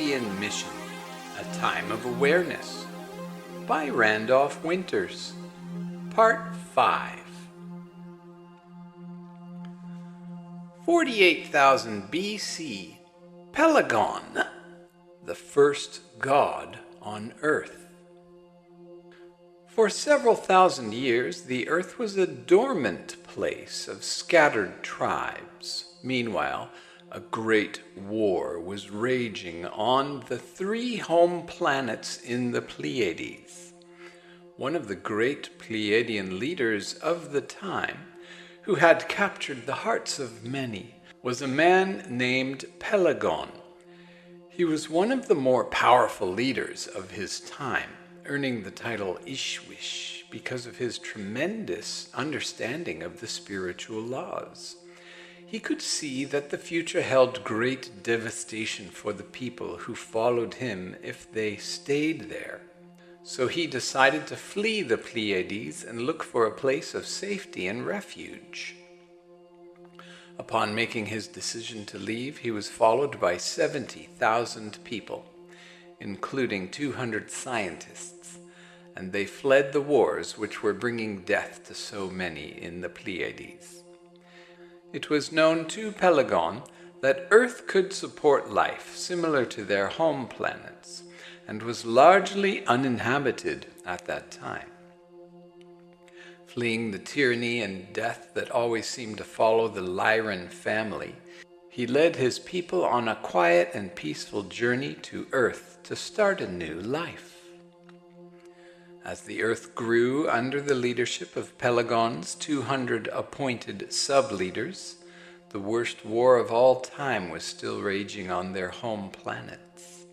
Pleiadian Mission, A Time of Awareness, by Randolph Winters, Part 5. 48,000 BC, Pleiadian, the first god on Earth. For several thousand years, the Earth was a dormant place of scattered tribes. Meanwhile, a great war was raging on the 3 home planets in the Pleiades. One of the great Pleiadian leaders of the time, who had captured the hearts of many, was a man named Pleiadian. He was one of the more powerful leaders of his time, earning the title Ishwish because of his tremendous understanding of the spiritual laws. He could see that the future held great devastation for the people who followed him if they stayed there. So he decided to flee the Pleiades and look for a place of safety and refuge. Upon making his decision to leave, he was followed by 70,000 people, including 200 scientists, and they fled the wars which were bringing death to so many in the Pleiades. It was known to Pleiadian that Earth could support life similar to their home planets, and was largely uninhabited at that time. Fleeing the tyranny and death that always seemed to follow the Lyran family, he led his people on a quiet and peaceful journey to Earth to start a new life. As the Earth grew under the leadership of Pleiadian's 200 appointed sub-leaders, the worst war of all time was still raging on their home planets.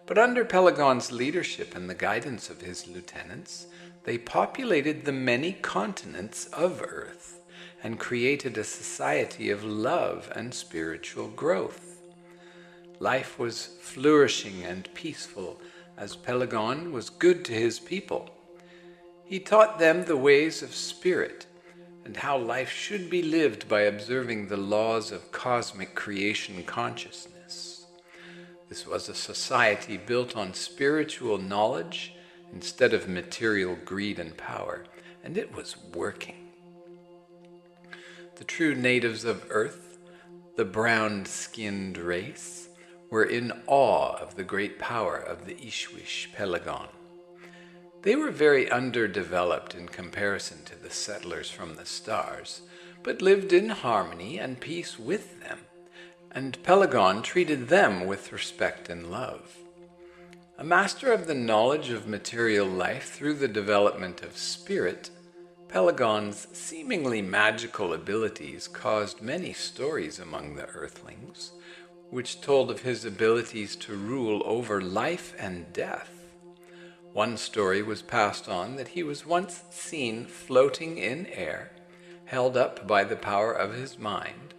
But under Pleiadian's leadership and the guidance of his lieutenants, they populated the many continents of Earth and created a society of love and spiritual growth. Life was flourishing and peaceful as Pleiadian was good to his people. He taught them the ways of spirit and how life should be lived by observing the laws of cosmic creation consciousness. This was a society built on spiritual knowledge instead of material greed and power, and it was working. The true natives of Earth, the brown-skinned race, were in awe of the great power of the Ishwish Pleiadian. They were very underdeveloped in comparison to the settlers from the stars, but lived in harmony and peace with them, and Pleiadian treated them with respect and love. A master of the knowledge of material life through the development of spirit, Pleiadian's seemingly magical abilities caused many stories among the earthlings, which told of his abilities to rule over life and death. One story was passed on that he was once seen floating in air, held up by the power of his mind,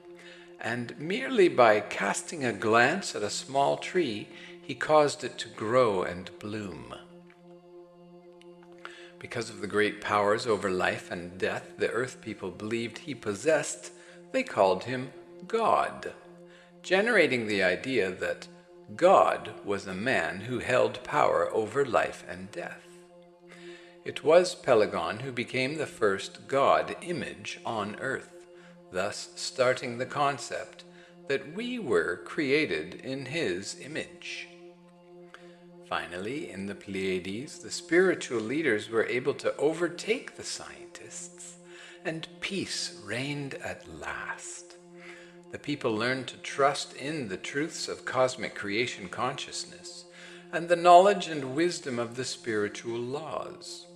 and merely by casting a glance at a small tree, he caused it to grow and bloom. Because of the great powers over life and death the Earth people believed he possessed, they called him God, generating the idea that God was a man who held power over life and death. It was Pleiadian who became the first God image on Earth, thus starting the concept that we were created in his image. Finally, in the Pleiades, the spiritual leaders were able to overtake the scientists, and peace reigned at last. The people learned to trust in the truths of cosmic creation consciousness and the knowledge and wisdom of the spiritual laws.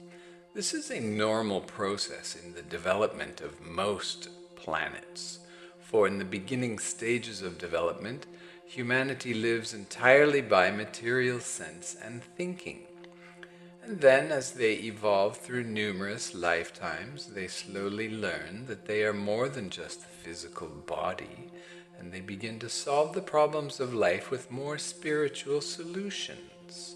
This is a normal process in the development of most planets, for in the beginning stages of development, humanity lives entirely by material sense and thinking. And then, as they evolve through numerous lifetimes, they slowly learn that they are more than just the physical body, and they begin to solve the problems of life with more spiritual solutions.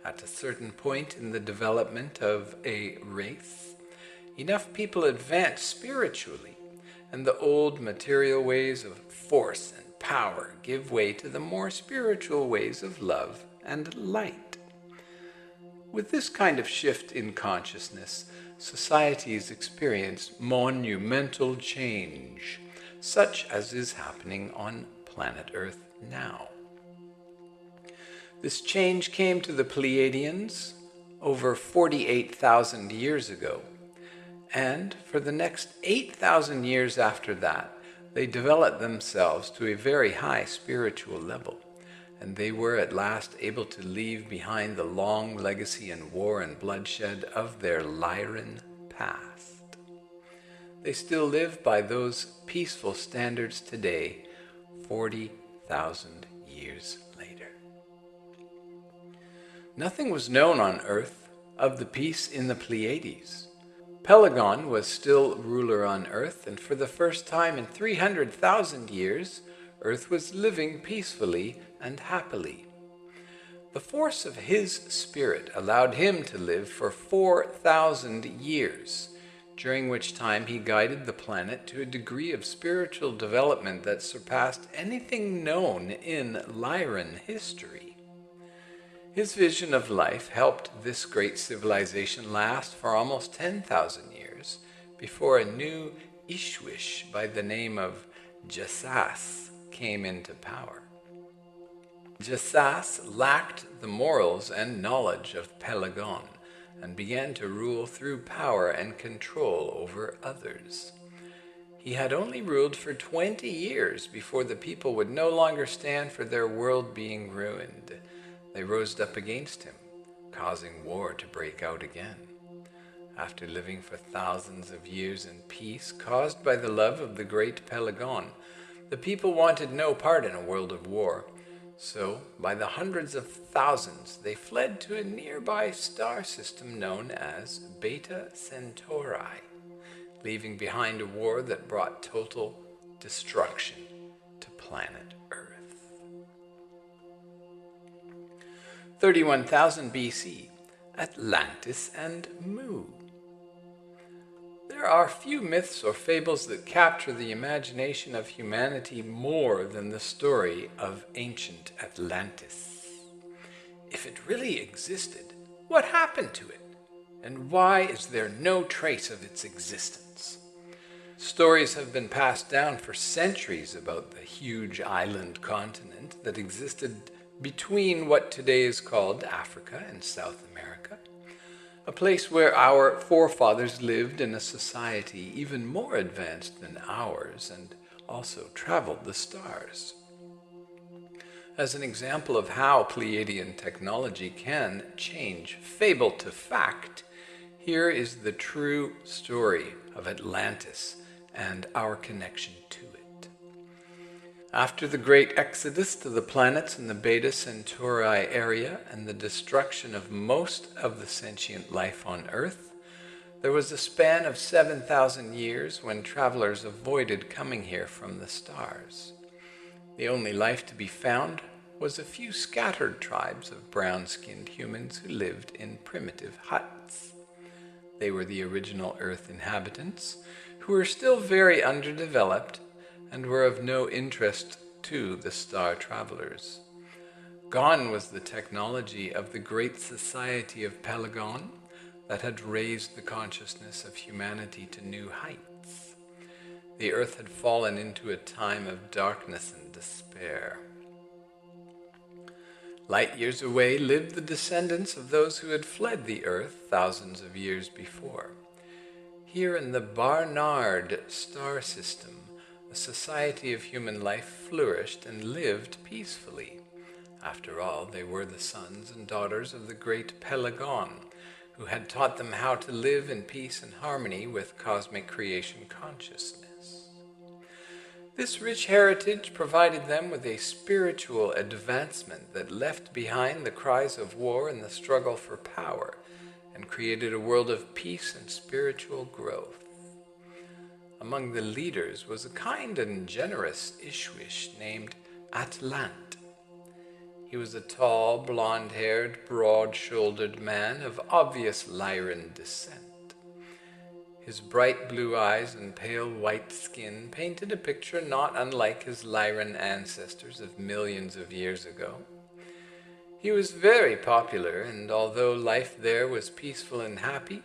At a certain point in the development of a race, enough people advance spiritually, and the old material ways of force and of power give way to the more spiritual ways of love and light. With this kind of shift in consciousness, societies experience monumental change, such as is happening on planet Earth now. This change came to the Pleiadians over 48,000 years ago, and for the next 8,000 years after that, they developed themselves to a very high spiritual level, and they were at last able to leave behind the long legacy and war and bloodshed of their Lyran past. They still live by those peaceful standards today, 40,000 years later. Nothing was known on Earth of the peace in the Pleiades. Pelagon was still ruler on Earth, and for the first time in 300,000 years, Earth was living peacefully and happily. The force of his spirit allowed him to live for 4,000 years, during which time he guided the planet to a degree of spiritual development that surpassed anything known in Lyran history. His vision of life helped this great civilization last for almost 10,000 years before a new Ishwish by the name of Jassas came into power. Jassas lacked the morals and knowledge of Pelagon and began to rule through power and control over others. He had only ruled for 20 years before the people would no longer stand for their world being ruined. They rose up against him, causing war to break out again. After living for thousands of years in peace caused by the love of the great Pelagon, the people wanted no part in a world of war. So, by the hundreds of thousands, they fled to a nearby star system known as Beta Centauri, leaving behind a war that brought total destruction to planet Earth. 31,000 BC, Atlantis and Mu. There are few myths or fables that capture the imagination of humanity more than the story of ancient Atlantis. If it really existed, what happened to it? And why is there no trace of its existence? Stories have been passed down for centuries about the huge island continent that existed between what today is called Africa and South America, a place where our forefathers lived in a society even more advanced than ours and also traveled the stars. As an example of how Pleiadian technology can change fable to fact, here is the true story of Atlantis and our connection to it. After the great exodus to the planets in the Beta Centauri area and the destruction of most of the sentient life on Earth, there was a span of 7,000 years when travelers avoided coming here from the stars. The only life to be found was a few scattered tribes of brown-skinned humans who lived in primitive huts. They were the original Earth inhabitants, who were still very underdeveloped and were of no interest to the star travelers. Gone was the technology of the great society of Pelagon that had raised the consciousness of humanity to new heights. The Earth had fallen into a time of darkness and despair. Light years away lived the descendants of those who had fled the Earth thousands of years before. Here in the Barnard star system, a society of human life flourished and lived peacefully. After all, they were the sons and daughters of the great Pelagon, who had taught them how to live in peace and harmony with cosmic creation consciousness. This rich heritage provided them with a spiritual advancement that left behind the cries of war and the struggle for power, and created a world of peace and spiritual growth. Among the leaders was a kind and generous Ishwish named Atlant. He was a tall, blonde-haired, broad-shouldered man of obvious Lyran descent. His bright blue eyes and pale white skin painted a picture not unlike his Lyran ancestors of millions of years ago. He was very popular, and although life there was peaceful and happy,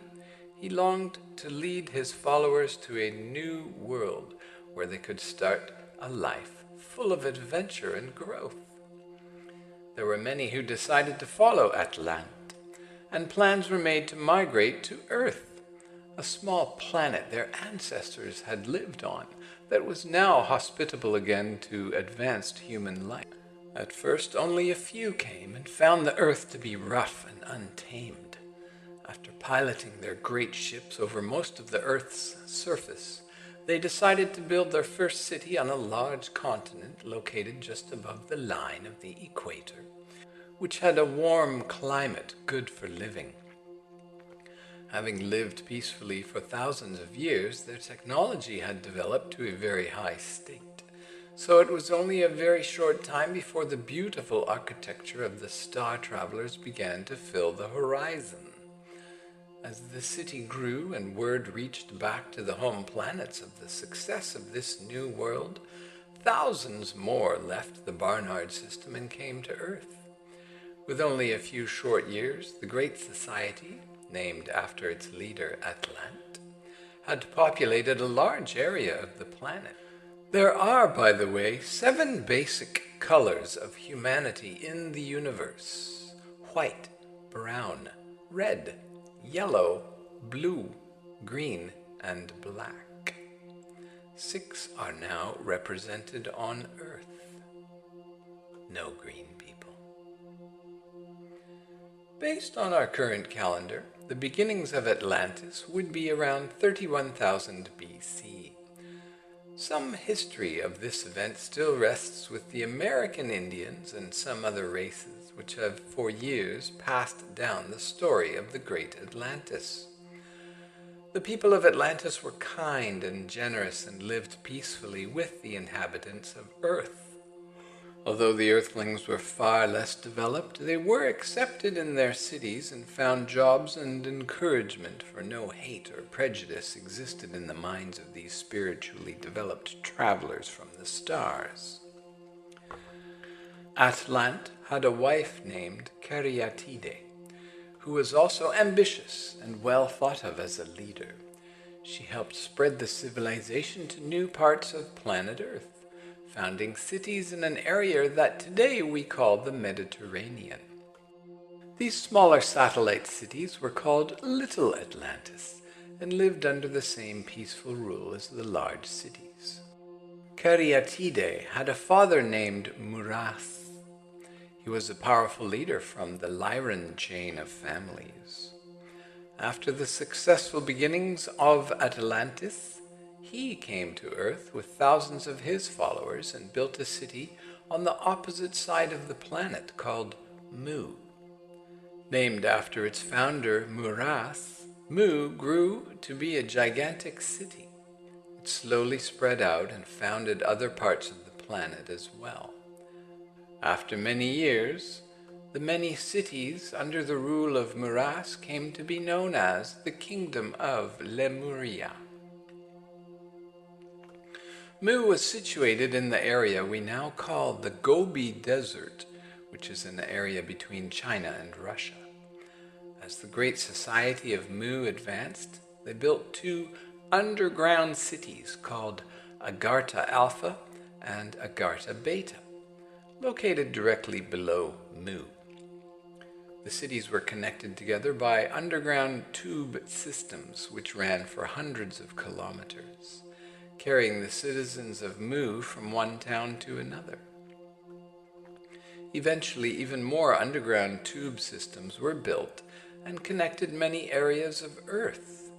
he longed to lead his followers to a new world where they could start a life full of adventure and growth. There were many who decided to follow Atlant, and plans were made to migrate to Earth, a small planet their ancestors had lived on that was now hospitable again to advanced human life. At first, only a few came and found the Earth to be rough and untamed. After piloting their great ships over most of the Earth's surface, they decided to build their first city on a large continent located just above the line of the equator, which had a warm climate good for living. Having lived peacefully for thousands of years, their technology had developed to a very high state. So it was only a very short time before the beautiful architecture of the star travelers began to fill the horizon. As the city grew and word reached back to the home planets of the success of this new world, thousands more left the Barnard system and came to Earth. With only a few short years, the Great Society, named after its leader Atlant, had populated a large area of the planet. There are, by the way, 7 basic colors of humanity in the universe: white, brown, red, yellow, blue, green, and black. 6 are now represented on Earth. No green people. Based on our current calendar, the beginnings of Atlantis would be around 31,000 BC. Some history of this event still rests with the American Indians and some other races which have for years passed down the story of the great Atlantis. The people of Atlantis were kind and generous and lived peacefully with the inhabitants of Earth. Although the Earthlings were far less developed, they were accepted in their cities and found jobs and encouragement, for no hate or prejudice existed in the minds of these spiritually developed travelers from the stars. Atlant had a wife named Caryatide, who was also ambitious and well thought of as a leader. She helped spread the civilization to new parts of planet Earth, founding cities in an area that today we call the Mediterranean. These smaller satellite cities were called Little Atlantis and lived under the same peaceful rule as the large cities. Caryatide had a father named Muras. He was a powerful leader from the Lyran chain of families. After the successful beginnings of Atlantis, he came to Earth with thousands of his followers and built a city on the opposite side of the planet called Mu. Named after its founder, Muras, Mu grew to be a gigantic city. It slowly spread out and founded other parts of the planet as well. After many years, the many cities under the rule of Muras came to be known as the Kingdom of Lemuria. Mu was situated in the area we now call the Gobi Desert, which is an area between China and Russia. As the great society of Mu advanced, they built 2 underground cities called Agartha Alpha and Agartha Beta, located directly below Mu. The cities were connected together by underground tube systems which ran for hundreds of kilometers, carrying the citizens of Mu from one town to another. Eventually, even more underground tube systems were built and connected many areas of Earth.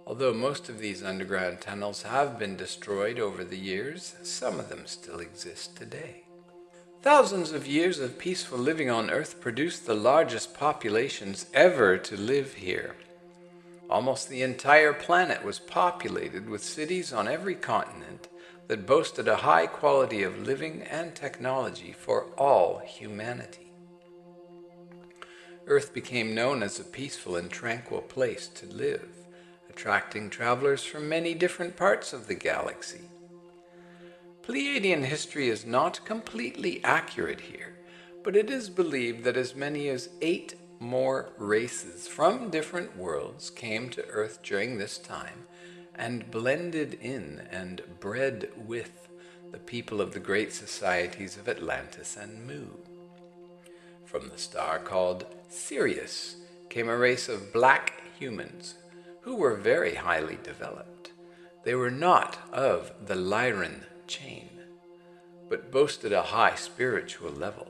Although most of these underground tunnels have been destroyed over the years, some of them still exist today. Thousands of years of peaceful living on Earth produced the largest populations ever to live here. Almost the entire planet was populated with cities on every continent that boasted a high quality of living and technology for all humanity. Earth became known as a peaceful and tranquil place to live, a attracting travelers from many different parts of the galaxy. Pleiadian history is not completely accurate here, but it is believed that as many as 8 more races from different worlds came to Earth during this time and blended in and bred with the people of the great societies of Atlantis and Mu. From the star called Sirius came a race of black humans who were very highly developed. They were not of the Lyran chain, but boasted a high spiritual level.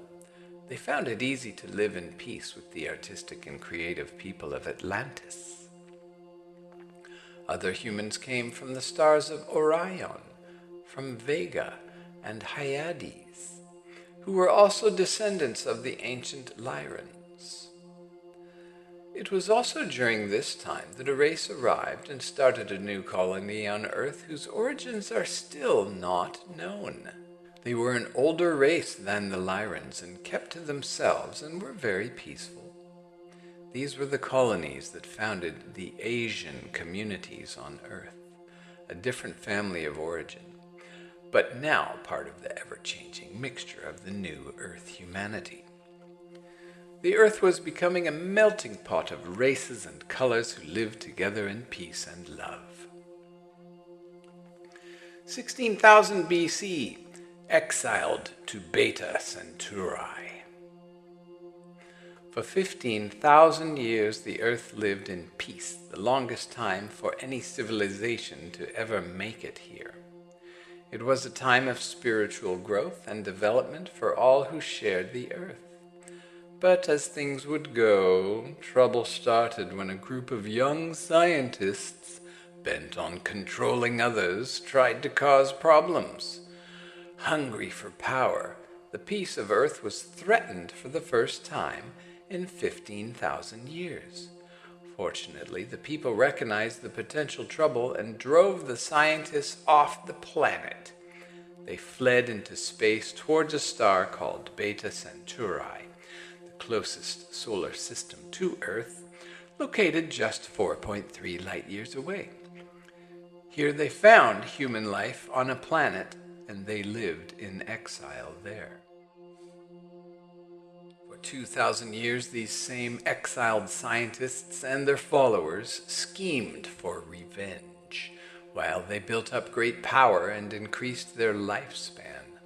They found it easy to live in peace with the artistic and creative people of Atlantis. Other humans came from the stars of Orion, from Vega and Hyades, who were also descendants of the ancient Lyrans. It was also during this time that a race arrived and started a new colony on Earth whose origins are still not known. They were an older race than the Lyrans and kept to themselves and were very peaceful. These were the colonies that founded the Asian communities on Earth, a different family of origin, but now part of the ever-changing mixture of the new Earth humanity. The Earth was becoming a melting pot of races and colors who lived together in peace and love. 16,000 BC, exiled to Beta Centauri. For 15,000 years the Earth lived in peace, the longest time for any civilization to ever make it here. It was a time of spiritual growth and development for all who shared the Earth. But as things would go, trouble started when a group of young scientists, bent on controlling others, tried to cause problems. Hungry for power, the peace of Earth was threatened for the first time in 15,000 years. Fortunately, the people recognized the potential trouble and drove the scientists off the planet. They fled into space towards a star called Beta Centauri, closest solar system to Earth, located just 4.3 light-years away. Here they found human life on a planet, and they lived in exile there. For 2,000 years, these same exiled scientists and their followers schemed for revenge, while they built up great power and increased their lifespan.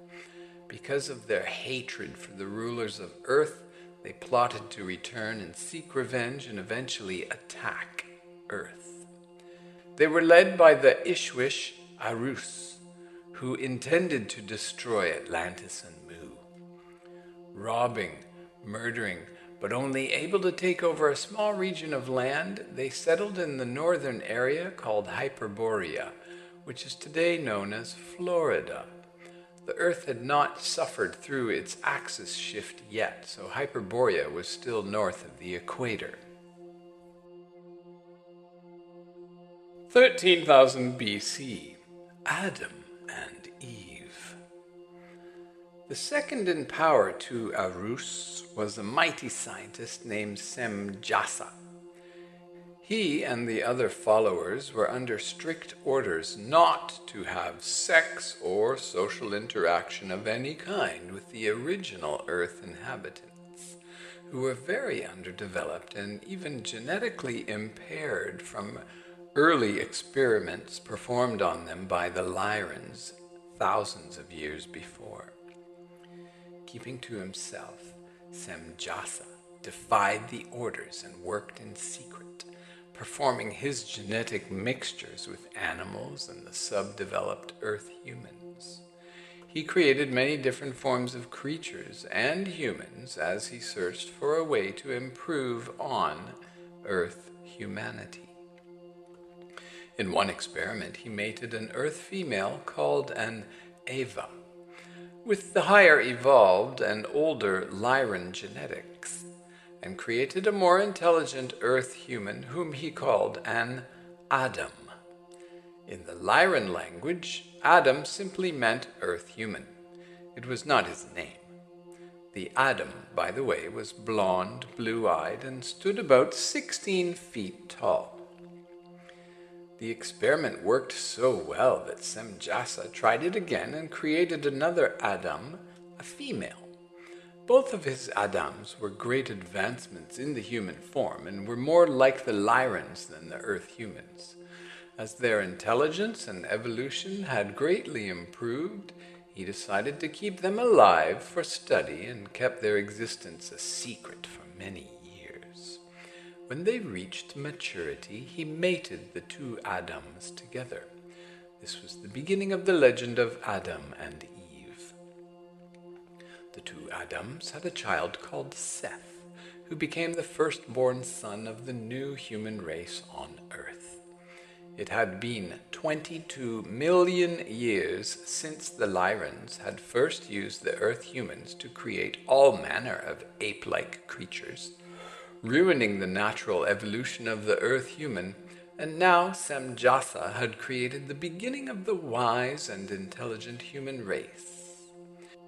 Because of their hatred for the rulers of Earth, they plotted to return and seek revenge and eventually attack Earth. They were led by the Ishwish Arus, who intended to destroy Atlantis and Mu. Robbing, murdering, but only able to take over a small region of land, they settled in the northern area called Hyperborea, which is today known as Florida. The Earth had not suffered through its axis shift yet, so Hyperborea was still north of the equator. 13,000 BC, Adam and Eve. The second in power to Arus was a mighty scientist named Semjasa. He and the other followers were under strict orders not to have sex or social interaction of any kind with the original Earth inhabitants, who were very underdeveloped and even genetically impaired from early experiments performed on them by the Lyrans thousands of years before. Keeping to himself, Semjasa defied the orders and worked in secret, performing his genetic mixtures with animals and the subdeveloped Earth humans. He created many different forms of creatures and humans as he searched for a way to improve on Earth humanity. In one experiment, he mated an Earth female called an Eva, with the higher evolved and older Lyran genetics, and created a more intelligent Earth human whom he called an Adam. In the Lyran language, Adam simply meant Earth human. It was not his name. The Adam, by the way, was blonde, blue-eyed, and stood about 16 feet tall. The experiment worked so well that Semjasa tried it again and created another Adam, a female. Both of his Adams were great advancements in the human form and were more like the Lyrans than the Earth humans. As their intelligence and evolution had greatly improved, he decided to keep them alive for study and kept their existence a secret for many years. When they reached maturity, he mated the two Adams together. This was the beginning of the legend of Adam and Eve. The two Adams had a child called Seth, who became the firstborn son of the new human race on Earth. It had been 22 million years since the Lyrans had first used the Earth humans to create all manner of ape-like creatures, ruining the natural evolution of the Earth human, and now Semjasa had created the beginning of the wise and intelligent human race.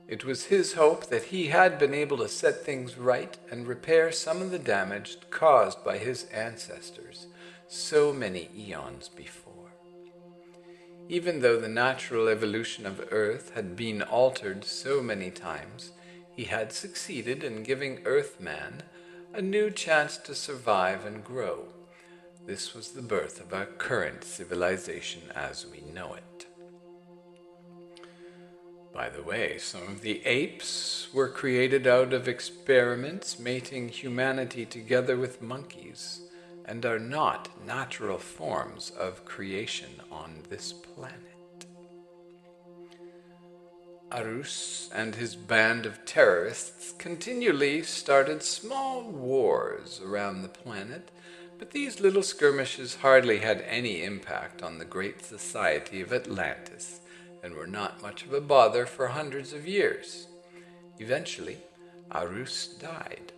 It was his hope that he had been able to set things right and repair some of the damage caused by his ancestors so many eons before. Even though the natural evolution of Earth had been altered so many times, he had succeeded in giving Earthman a new chance to survive and grow. This was the birth of our current civilization as we know it. By the way, some of the apes were created out of experiments mating humanity together with monkeys, and are not natural forms of creation on this planet. Arus and his band of terrorists continually started small wars around the planet, but these little skirmishes hardly had any impact on the great society of Atlantis, and were not much of a bother for hundreds of years. Eventually, Arus died,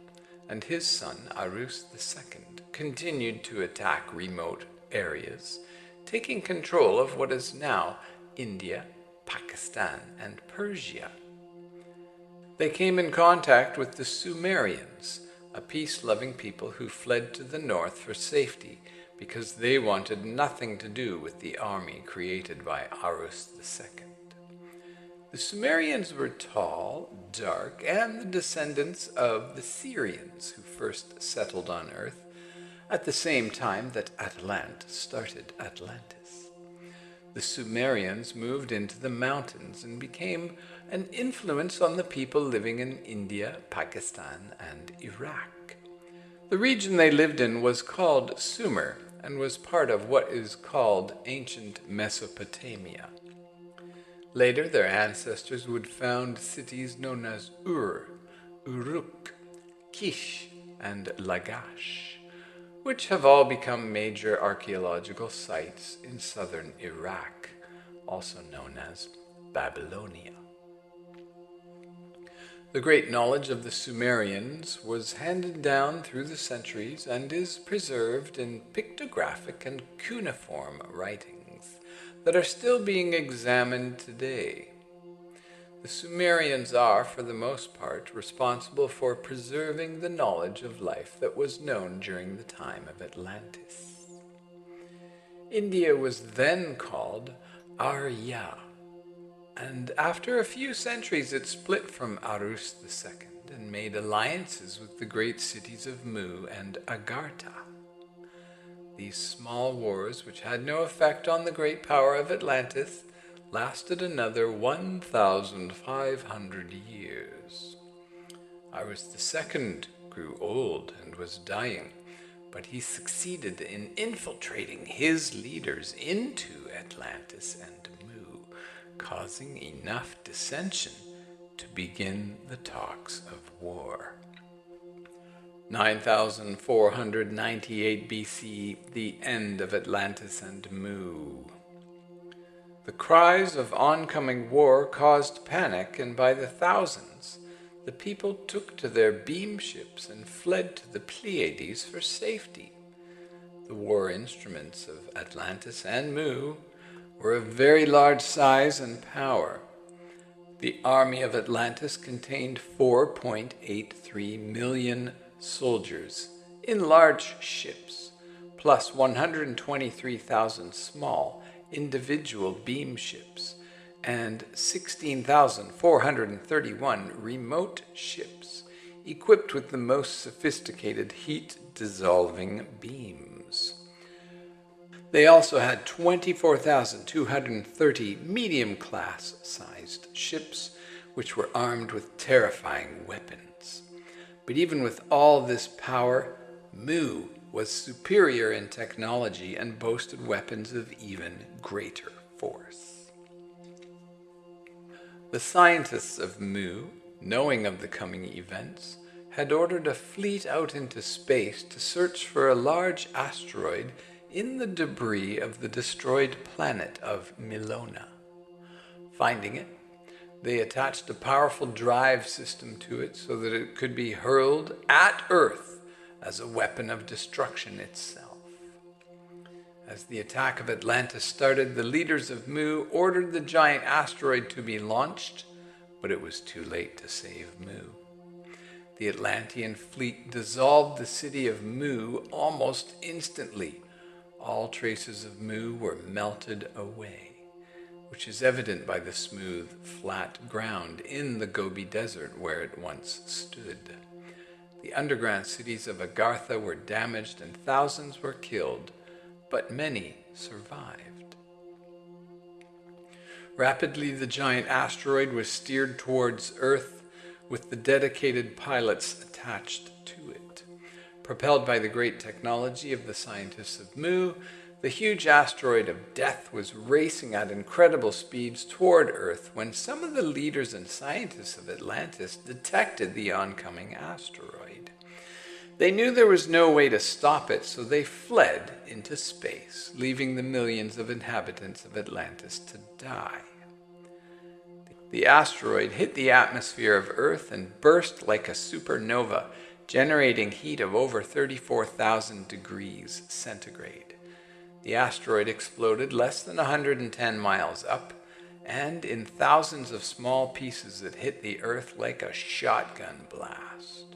and his son, Arus II, continued to attack remote areas, taking control of what is now India, Pakistan, and Persia. They came in contact with the Sumerians, a peace-loving people who fled to the north for safety because they wanted nothing to do with the army created by Arus II. The Sumerians were tall, dark, and the descendants of the Syrians who first settled on Earth at the same time that Atlantis started Atlantis. The Sumerians moved into the mountains and became an influence on the people living in India, Pakistan, and Iraq. The region they lived in was called Sumer and was part of what is called ancient Mesopotamia. Later, their ancestors would found cities known as Ur, Uruk, Kish, and Lagash, which have all become major archaeological sites in southern Iraq, also known as Babylonia. The great knowledge of the Sumerians was handed down through the centuries and is preserved in pictographic and cuneiform writings that are still being examined today. The Sumerians are, for the most part, responsible for preserving the knowledge of life that was known during the time of Atlantis. India was then called Arya, and after a few centuries it split from Arus II and made alliances with the great cities of Mu and Agartha. These small wars, which had no effect on the great power of Atlantis, lasted another 1,500 years. Arus II grew old and was dying, but he succeeded in infiltrating his leaders into Atlantis and Mu, causing enough dissension to begin the talks of war. 9498 BC, the end of Atlantis and Mu. The cries of oncoming war caused panic, and by the thousands, the people took to their beam ships and fled to the Pleiades for safety. The war instruments of Atlantis and Mu were of very large size and power. The army of Atlantis contained 4.83 million soldiers in large ships, plus 123,000 small individual beam ships, and 16,431 remote ships equipped with the most sophisticated heat-dissolving beams. They also had 24,230 medium-class sized ships, which were armed with terrifying weapons. But even with all this power, Mu was superior in technology and boasted weapons of even greater force. The scientists of Mu, knowing of the coming events, had ordered a fleet out into space to search for a large asteroid in the debris of the destroyed planet of Milona. Finding it, they attached a powerful drive system to it so that it could be hurled at Earth as a weapon of destruction itself. As the attack of Atlantis started, the leaders of Mu ordered the giant asteroid to be launched, but it was too late to save Mu. The Atlantean fleet dissolved the city of Mu almost instantly. All traces of Mu were melted away, which is evident by the smooth, flat ground in the Gobi Desert where it once stood. The underground cities of Agartha were damaged and thousands were killed, but many survived. Rapidly, the giant asteroid was steered towards Earth with the dedicated pilots attached to it. Propelled by the great technology of the scientists of Mu, the huge asteroid of death was racing at incredible speeds toward Earth when some of the leaders and scientists of Atlantis detected the oncoming asteroid. They knew there was no way to stop it, so they fled into space, leaving the millions of inhabitants of Atlantis to die. The asteroid hit the atmosphere of Earth and burst like a supernova, generating heat of over 34,000 degrees centigrade. The asteroid exploded less than 110 miles up, and in thousands of small pieces it hit the Earth like a shotgun blast.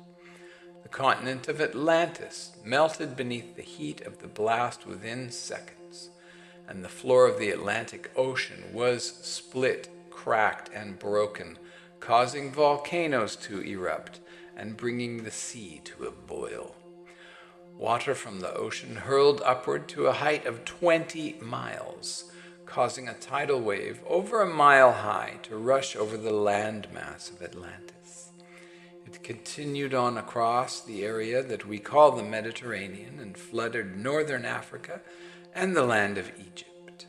The continent of Atlantis melted beneath the heat of the blast within seconds, and the floor of the Atlantic Ocean was split, cracked, and broken, causing volcanoes to erupt and bringing the sea to a boil. Water from the ocean hurled upward to a height of 20 miles, causing a tidal wave over a mile high to rush over the landmass of Atlantis. It continued on across the area that we call the Mediterranean and flooded northern Africa and the land of Egypt.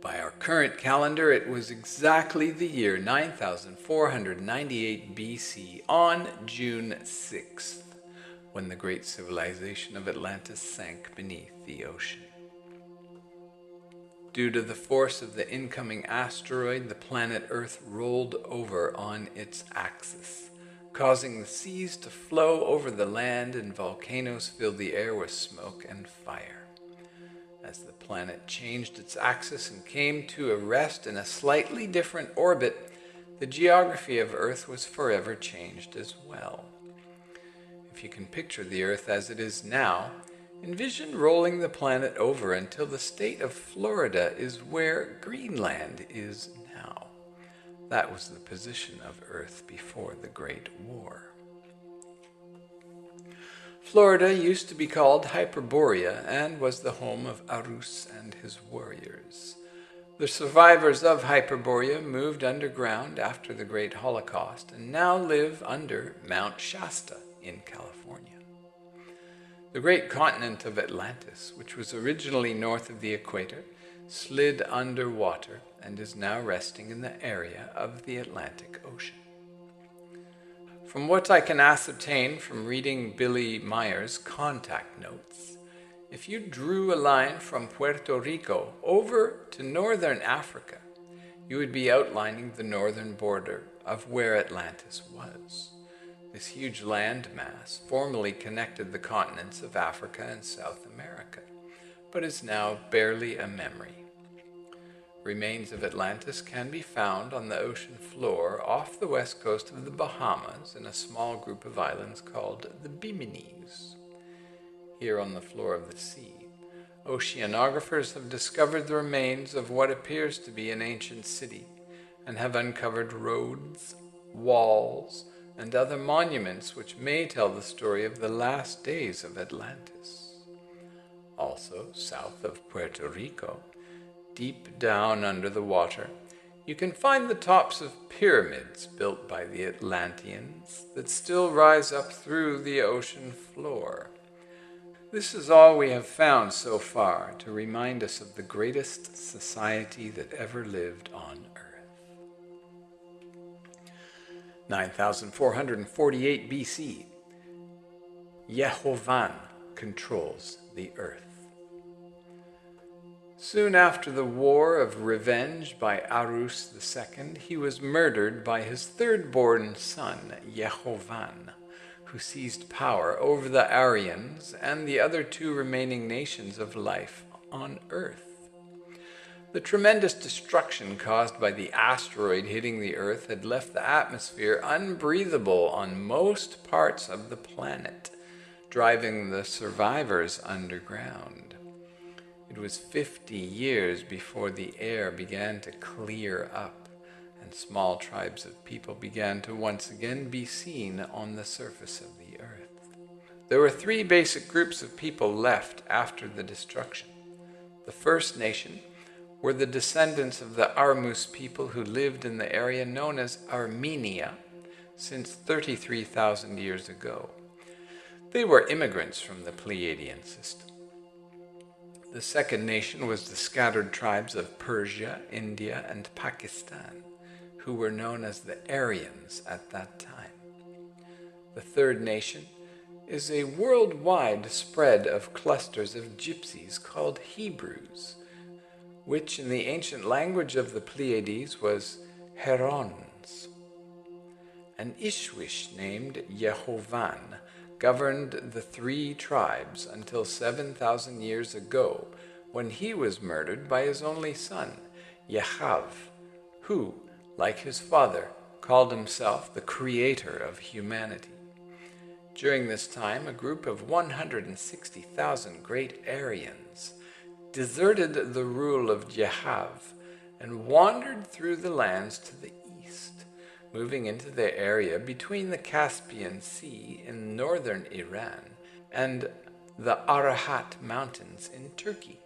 By our current calendar, it was exactly the year 9498 BC on June 6th, when the great civilization of Atlantis sank beneath the ocean. Due to the force of the incoming asteroid, the planet Earth rolled over on its axis, causing the seas to flow over the land and volcanoes filled the air with smoke and fire. As the planet changed its axis and came to a rest in a slightly different orbit, the geography of Earth was forever changed as well. If you can picture the Earth as it is now, envision rolling the planet over until the state of Florida is where Greenland is now. That was the position of Earth before the Great War. Florida used to be called Hyperborea and was the home of Arus and his warriors. The survivors of Hyperborea moved underground after the Great Holocaust and now live under Mount Shasta in California. The great continent of Atlantis, which was originally north of the equator, slid underwater and is now resting in the area of the Atlantic Ocean. From what I can ascertain from reading Billy Meier's contact notes, if you drew a line from Puerto Rico over to northern Africa, you would be outlining the northern border of where Atlantis was. This huge landmass formerly connected the continents of Africa and South America, but is now barely a memory. Remains of Atlantis can be found on the ocean floor off the west coast of the Bahamas in a small group of islands called the Biminis. here on the floor of the sea. Oceanographers have discovered the remains of what appears to be an ancient city and have uncovered roads, walls, and other monuments which may tell the story of the last days of Atlantis. Also, south of Puerto Rico, deep down under the water, you can find the tops of pyramids built by the Atlanteans that still rise up through the ocean floor. This is all we have found so far to remind us of the greatest society that ever lived on Earth. 9448 BC, Yehovan controls the earth. Soon after the War of Revenge by Arus II, he was murdered by his third-born son, Yehovan, who seized power over the Aryans and the other two remaining nations of life on Earth. The tremendous destruction caused by the asteroid hitting the Earth had left the atmosphere unbreathable on most parts of the planet, driving the survivors underground. It was 50 years before the air began to clear up, and small tribes of people began to once again be seen on the surface of the Earth. There were three basic groups of people left after the destruction. The first nation were the descendants of the Armus people who lived in the area known as Armenia since 33,000 years ago. They were immigrants from the Pleiadian system. The second nation was the scattered tribes of Persia, India, and Pakistan, who were known as the Aryans at that time. The third nation is a worldwide spread of clusters of gypsies called Hebrews, which in the ancient language of the Pleiades was Herons. An Ishwish named Yehovan governed the three tribes until 7,000 years ago, when he was murdered by his only son, Yehav, who, like his father, called himself the creator of humanity. During this time, a group of 160,000 great Aryans deserted the rule of Yehav and wandered through the lands to the east, moving into the area between the Caspian Sea in northern Iran and the Arahat Mountains in Turkey.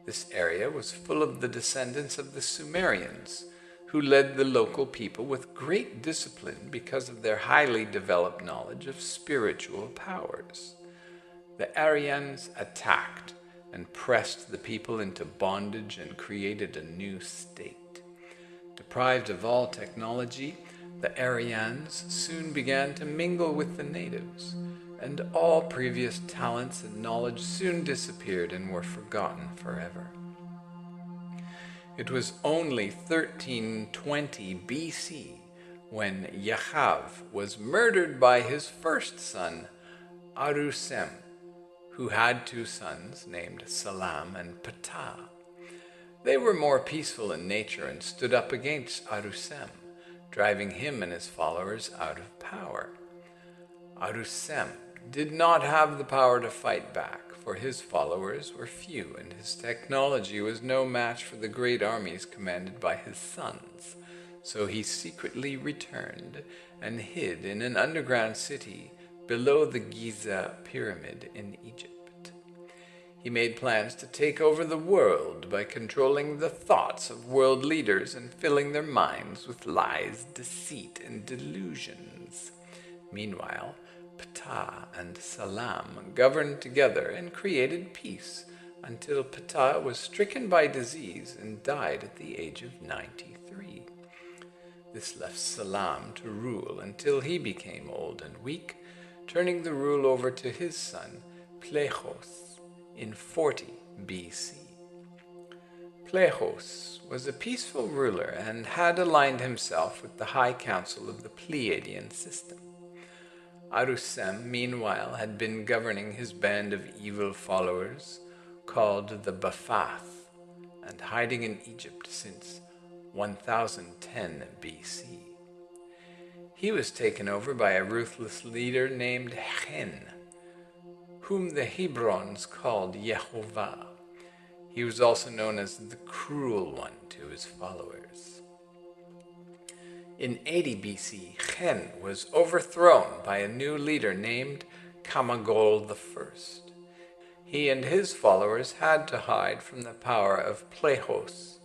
This area was full of the descendants of the Sumerians, who led the local people with great discipline because of their highly developed knowledge of spiritual powers. The Aryans attacked and pressed the people into bondage and created a new state. Deprived of all technology, the Aryans soon began to mingle with the natives, and all previous talents and knowledge soon disappeared and were forgotten forever. It was only 1320 BC when Yehav was murdered by his first son, Arusem, who had two sons named Salam and Ptah. They were more peaceful in nature and stood up against Arusem, driving him and his followers out of power. Arusem did not have the power to fight back, for his followers were few and his technology was no match for the great armies commanded by his sons. So he secretly returned and hid in an underground city below the Giza pyramid in Egypt. He made plans to take over the world by controlling the thoughts of world leaders and filling their minds with lies, deceit, and delusions. Meanwhile, Ptah and Salam governed together and created peace until Ptah was stricken by disease and died at the age of 93. This left Salam to rule until he became old and weak, turning the rule over to his son, Pleiadian, in 40 BC. Pleiadian was a peaceful ruler and had aligned himself with the High Council of the Pleiadian system. Arusem, meanwhile, had been governing his band of evil followers, called the Bafath, and hiding in Egypt since 1010 BC. He was taken over by a ruthless leader named Hen, whom the Hebrons called Yehovah. He was also known as the Cruel One to his followers. In 80 BC, Chen was overthrown by a new leader named Kamagol I. He and his followers had to hide from the power of Pleiadian,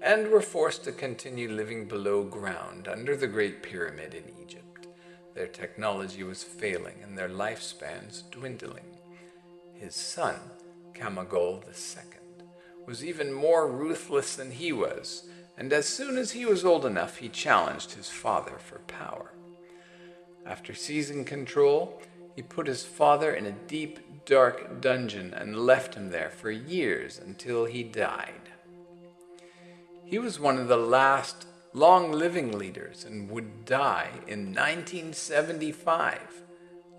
and were forced to continue living below ground under the Great Pyramid in Egypt. Their technology was failing and their lifespans dwindling. His son, Kamagol II, was even more ruthless than he was, and as soon as he was old enough, he challenged his father for power. After seizing control, he put his father in a deep, dark dungeon and left him there for years until he died. He was one of the last long-living leaders and would die in 1975,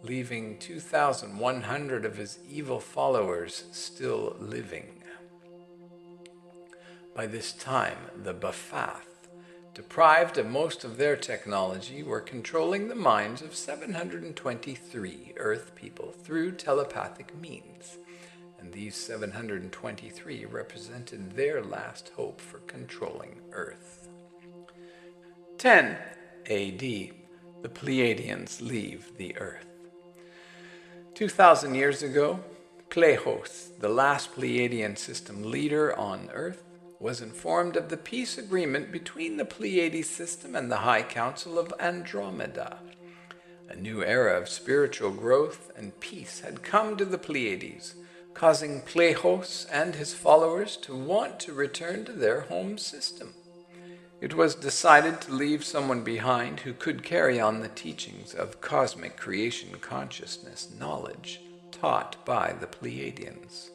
leaving 2,100 of his evil followers still living. By this time, the Ba'ath, deprived of most of their technology, were controlling the minds of 723 Earth people through telepathic means, and these 723 represented their last hope for controlling Earth. 10 AD, the Pleiadians leave the Earth. 2,000 years ago, Pleiadian, the last Pleiadian system leader on Earth, was informed of the peace agreement between the Pleiades system and the High Council of Andromeda. A new era of spiritual growth and peace had come to the Pleiades, causing Pleiadian and his followers to want to return to their home system. It was decided to leave someone behind who could carry on the teachings of cosmic creation consciousness knowledge taught by the Pleiadians.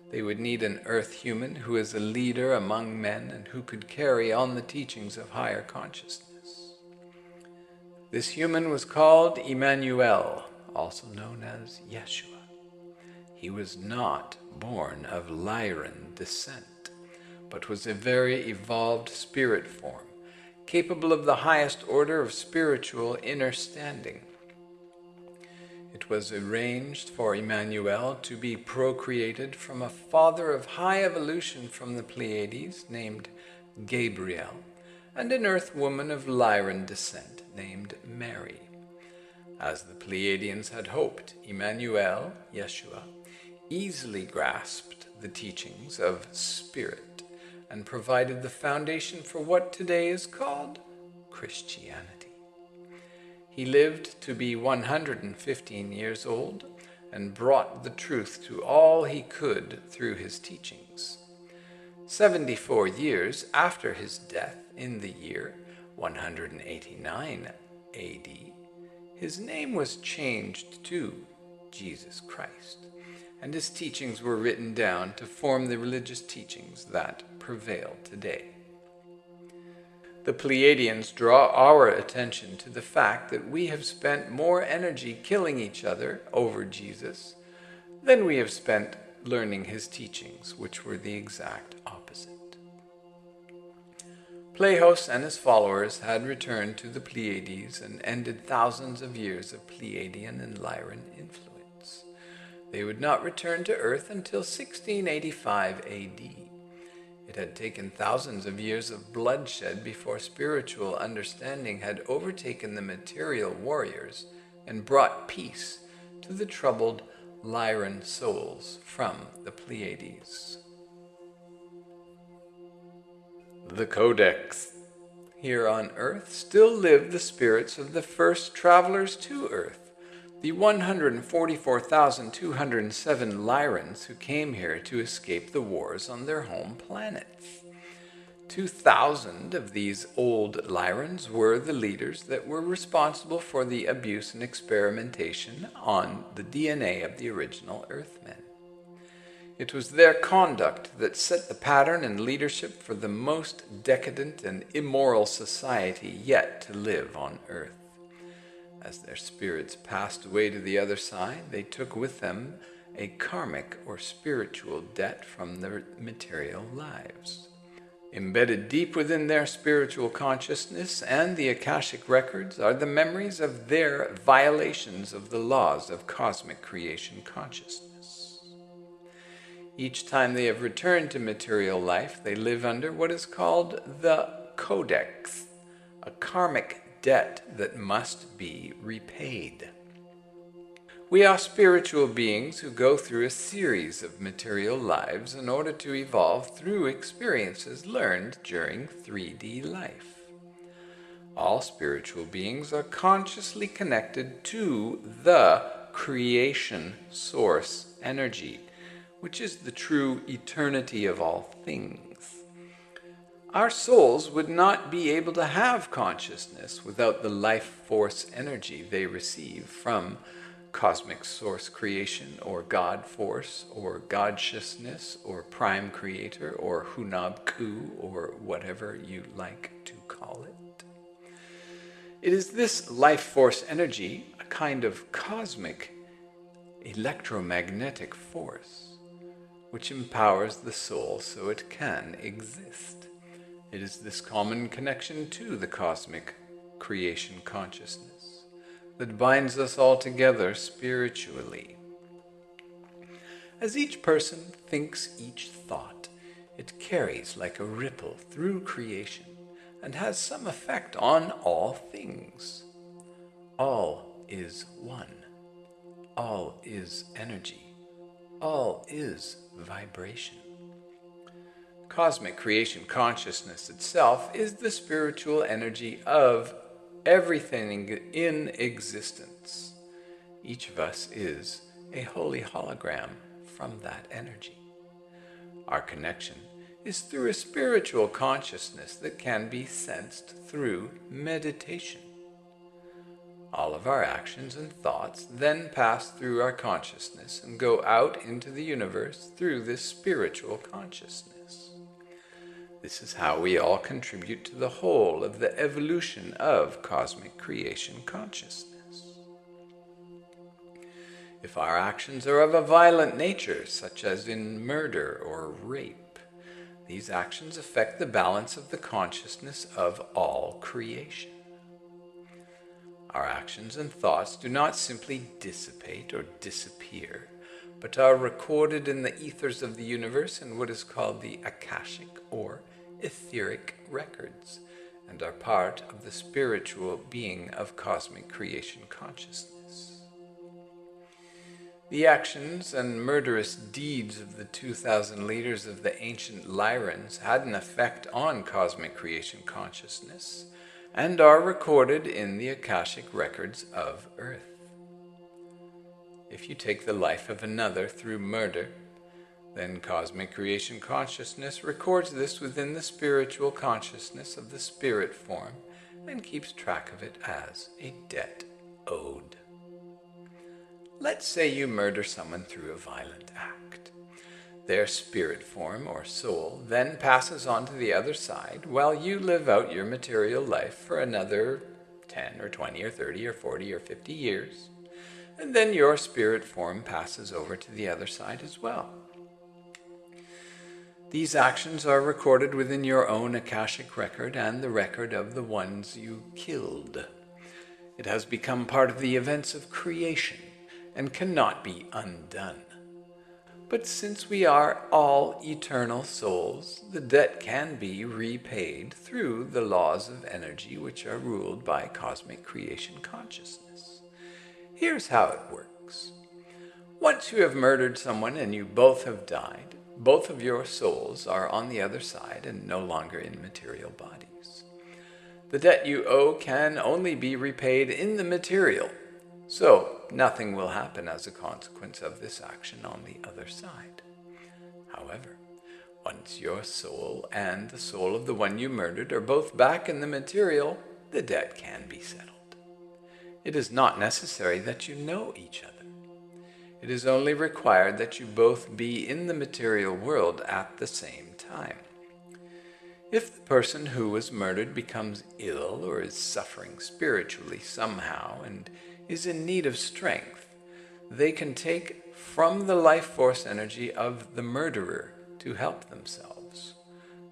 They would need an Earth human who is a leader among men and who could carry on the teachings of higher consciousness. This human was called Emmanuel, also known as Yeshua. He was not born of Lyran descent, but was a very evolved spirit form, capable of the highest order of spiritual understanding. It was arranged for Emmanuel to be procreated from a father of high evolution from the Pleiades named Gabriel, and an earth woman of Lyran descent named Mary. As the Pleiadians had hoped, Emmanuel, Yeshua, easily grasped the teachings of spirit and provided the foundation for what today is called Christianity. He lived to be 115 years old and brought the truth to all he could through his teachings. 74 years after his death in the year 189 AD, his name was changed to Jesus Christ, and his teachings were written down to form the religious teachings that prevail today. The Pleiadians draw our attention to the fact that we have spent more energy killing each other over Jesus than we have spent learning his teachings, which were the exact opposite. Pleiadian and his followers had returned to the Pleiades and ended thousands of years of Pleiadian and Lyran influence. They would not return to Earth until 1685 AD. It had taken thousands of years of bloodshed before spiritual understanding had overtaken the material warriors and brought peace to the troubled Lyran souls from the Pleiades. The Codex. Here on Earth still live the spirits of the first travelers to Earth, the 144,207 Lyrans who came here to escape the wars on their home planets. 2,000 of these old Lyrans were the leaders that were responsible for the abuse and experimentation on the DNA of the original Earthmen. It was their conduct that set the pattern and leadership for the most decadent and immoral society yet to live on Earth. As their spirits passed away to the other side, they took with them a karmic or spiritual debt from their material lives. Embedded deep within their spiritual consciousness and the Akashic records are the memories of their violations of the laws of cosmic creation consciousness. Each time they have returned to material life, they live under what is called the Codex, a karmic debt that must be repaid. We are spiritual beings who go through a series of material lives in order to evolve through experiences learned during 3D life. All spiritual beings are consciously connected to the creation source energy, which is the true eternity of all things. Our souls would not be able to have consciousness without the life force energy they receive from cosmic source creation, or God force, or God-sciousness, or prime creator, or Hunab, or whatever you like to call it. It is this life force energy, a kind of cosmic electromagnetic force, which empowers the soul so it can exist. It is this common connection to the cosmic creation consciousness that binds us all together spiritually. As each person thinks each thought, it carries like a ripple through creation and has some effect on all things. All is one. All is energy. All is vibration. Cosmic creation consciousness itself is the spiritual energy of everything in existence. Each of us is a holy hologram from that energy. Our connection is through a spiritual consciousness that can be sensed through meditation. All of our actions and thoughts then pass through our consciousness and go out into the universe through this spiritual consciousness. This is how we all contribute to the whole of the evolution of cosmic creation consciousness. If our actions are of a violent nature, such as in murder or rape, these actions affect the balance of the consciousness of all creation. Our actions and thoughts do not simply dissipate or disappear, but are recorded in the ethers of the universe in what is called the Akashic or etheric records, and are part of the spiritual being of cosmic creation consciousness. The actions and murderous deeds of the 2,000 leaders of the ancient Lyrans had an effect on cosmic creation consciousness and are recorded in the Akashic records of Earth. If you take the life of another through murder, then cosmic creation consciousness records this within the spiritual consciousness of the spirit form and keeps track of it as a debt owed. Let's say you murder someone through a violent act. Their spirit form or soul then passes on to the other side while you live out your material life for another 10 or 20 or 30 or 40 or 50 years. And then your spirit form passes over to the other side as well. These actions are recorded within your own Akashic record and the record of the ones you killed. It has become part of the events of creation and cannot be undone. But since we are all eternal souls, the debt can be repaid through the laws of energy which are ruled by cosmic creation consciousness. Here's how it works. Once you have murdered someone and you both have died, both of your souls are on the other side and no longer in material bodies. The debt you owe can only be repaid in the material, so nothing will happen as a consequence of this action on the other side. However, once your soul and the soul of the one you murdered are both back in the material, the debt can be settled. It is not necessary that you know each other. It is only required that you both be in the material world at the same time. If the person who was murdered becomes ill or is suffering spiritually somehow and is in need of strength, they can take from the life force energy of the murderer to help themselves.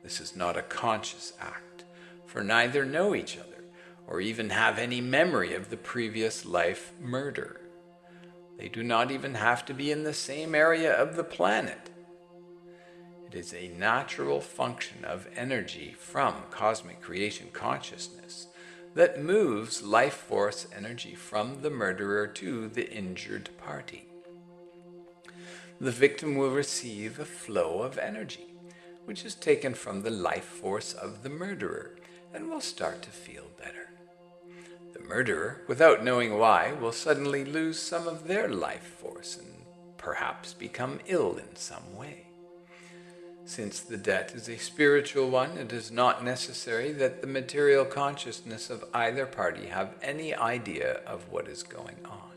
This is not a conscious act, for neither know each other, or even have any memory of the previous life murder. They do not even have to be in the same area of the planet. It is a natural function of energy from cosmic creation consciousness that moves life force energy from the murderer to the injured party. The victim will receive a flow of energy, which is taken from the life force of the murderer, and will start to feel better. The murderer, without knowing why, will suddenly lose some of their life force and perhaps become ill in some way. Since the debt is a spiritual one, it is not necessary that the material consciousness of either party have any idea of what is going on.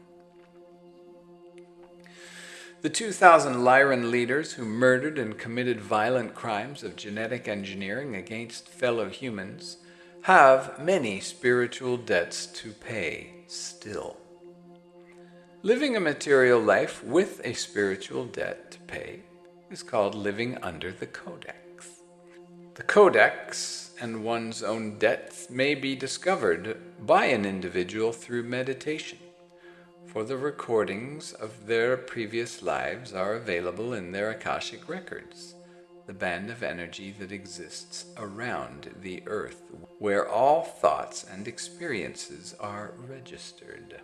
The 2,000 Lyran leaders who murdered and committed violent crimes of genetic engineering against fellow humans have many spiritual debts to pay still. Living a material life with a spiritual debt to pay is called living under the Codex. The Codex and one's own debts may be discovered by an individual through meditation, for the recordings of their previous lives are available in their Akashic records, the band of energy that exists around the earth, where all thoughts and experiences are registered.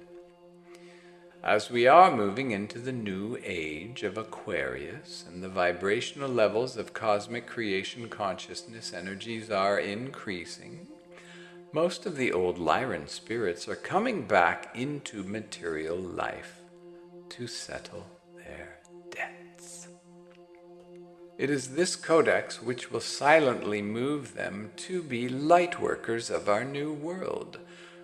As we are moving into the new age of Aquarius and the vibrational levels of cosmic creation consciousness energies are increasing, most of the old Lyran spirits are coming back into material life to settle their debts. It is this codex which will silently move them to be light workers of our new world,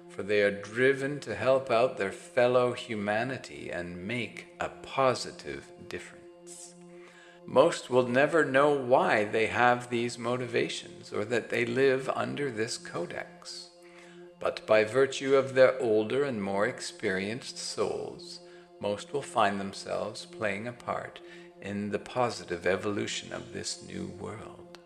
for they are driven to help out their fellow humanity and make a positive difference. Most will never know why they have these motivations or that they live under this codex. But by virtue of their older and more experienced souls, most will find themselves playing a part in the positive evolution of this new world.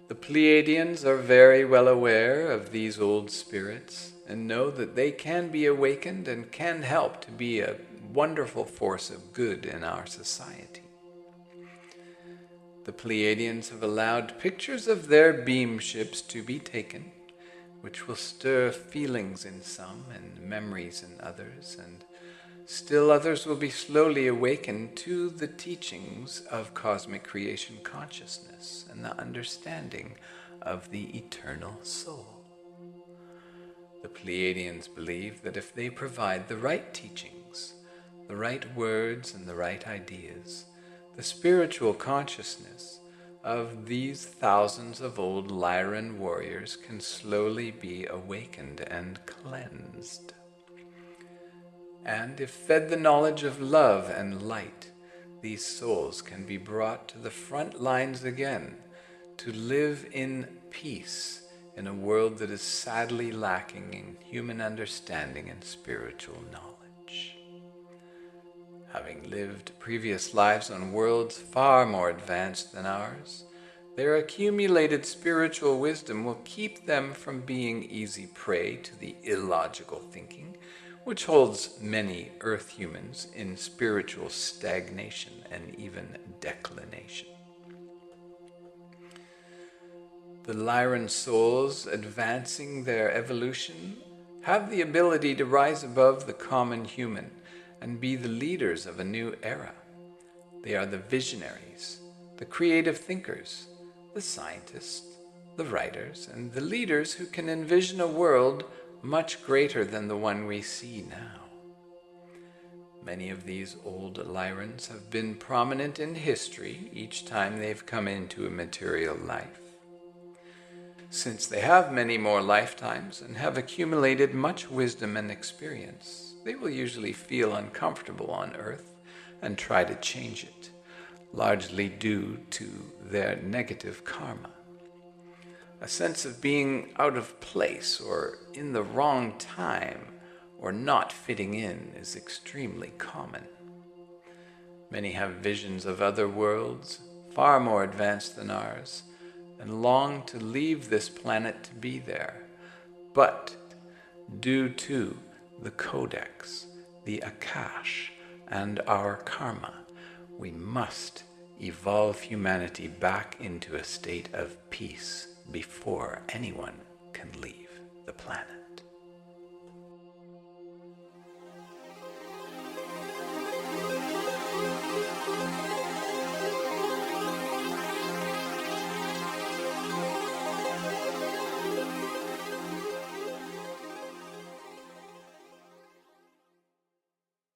The Pleiadians are very well aware of these old spirits and know that they can be awakened and can help to be a wonderful force of good in our society. The Pleiadians have allowed pictures of their beam ships to be taken, which will stir feelings in some and memories in others, and still others will be slowly awakened to the teachings of cosmic creation consciousness and the understanding of the eternal soul. The Pleiadians believe that if they provide the right teachings, the right words and the right ideas, the spiritual consciousness of these thousands of old Lyran warriors can slowly be awakened and cleansed. And if fed the knowledge of love and light, these souls can be brought to the front lines again to live in peace in a world that is sadly lacking in human understanding and spiritual knowledge. Having lived previous lives on worlds far more advanced than ours, their accumulated spiritual wisdom will keep them from being easy prey to the illogical thinking which holds many earth humans in spiritual stagnation and even declination. The Lyran souls advancing their evolution have the ability to rise above the common human and be the leaders of a new era. They are the visionaries, the creative thinkers, the scientists, the writers, and the leaders who can envision a world much greater than the one we see now. Many of these old Lyrans have been prominent in history each time they've come into a material life. Since they have many more lifetimes and have accumulated much wisdom and experience, they will usually feel uncomfortable on Earth and try to change it, largely due to their negative karma. A sense of being out of place or in the wrong time or not fitting in is extremely common. Many have visions of other worlds, far more advanced than ours, and long to leave this planet to be there. But due to the Codex, the Akash, and our karma, we must evolve humanity back into a state of peace before anyone can leave the planet.